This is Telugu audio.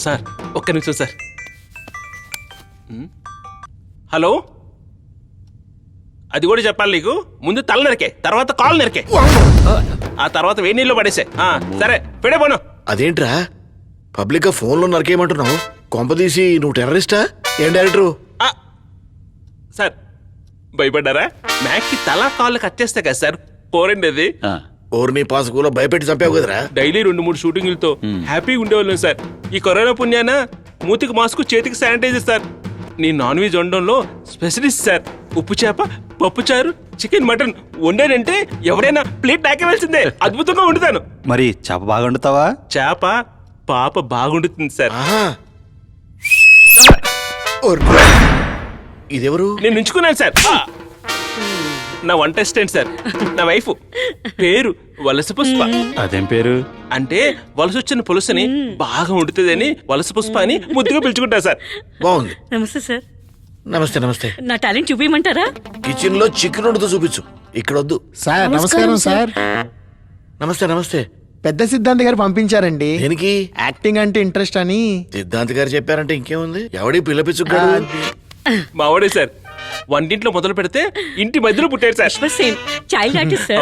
సార్ ఒక్క నిమిషం సార్. హలో, అది కూడా చెప్పాలి నీకు. ముందు తల నరికే, తర్వాత కాలు నరికే, ఆ తర్వాత వేడి నీళ్ళు పడేసే. సరే పెడే పోను. అదేంట్రా పబ్లిక్ గా ఫోన్ లో నరికేయమంటున్నావు? కొంపదీసి నువ్వు టెర్రరిస్టా ఏం డైరెక్టరు? సార్ భయపడ్డారా? మ్యాక్కి తల కాళ్ళు కట్ చేస్తే కదా సార్ పోరండి అది. ఓర్ని పాసుకులో భయపెట్టి చంపావు కదరా. డైలీ 2-3 షూటింగ్లతో హ్యాపీగా ఉండేవాళ్ళం సార్. ఈ కరోనా పుణ్యాన మూతికి మాస్క్, చేతికి శానిటైజర్ సార్. నీ నాన్ వెజ్ వండడంలో స్పెషలిస్ట్ సార్. ఉప్పు చేప, పప్పు చారు, చికెన్, మటన్ వండానంటే ఎవరైనా ప్లేట్ నాకేవలసిందే. అద్భుతంగా వండుతాను. మరి చేప బాగా వండుతావా? చేప పాప బాగుండుతుంది సార్. ఇదెవరు? నేను ఉంచుకున్నాను సార్. నా వంట అసిస్టెంట్ సార్. నా వైఫ్ పేరు వలస పుష్ప. అదేం పేరు? అంటే వలసొచ్చిన పులుసుని బాగా వండుతుందని వలస పుష్ప అని ముద్దుగా పిలుచుకుంటా సార్. బాగుంది. నమస్తే సార్. నమస్తే. నమస్తే. నా టాలెంట్ చూపించమంటారా? కిచెన్ లో చికెన్ వండుతూ చూపించు, ఇక్కడ వద్దు. సార్ నమస్కారం సార్. నమస్తే. నమస్తే. పెద్ద సిద్ధాంత్ గారు పంపించారండి. దేనికి? యాక్టింగ్ అంటే ఇంట్రెస్ట్ అని. సిద్ధాంత్ గారు చెప్పారంటే ఇంకేముంది? ఎవడి పిల్ల పిచ్చుకాడు? మావాడే సార్. వంటింట్లో మొదలు పెడితే ఇంటి మధ్యలో పుట్టాడు సార్. Child artist sir.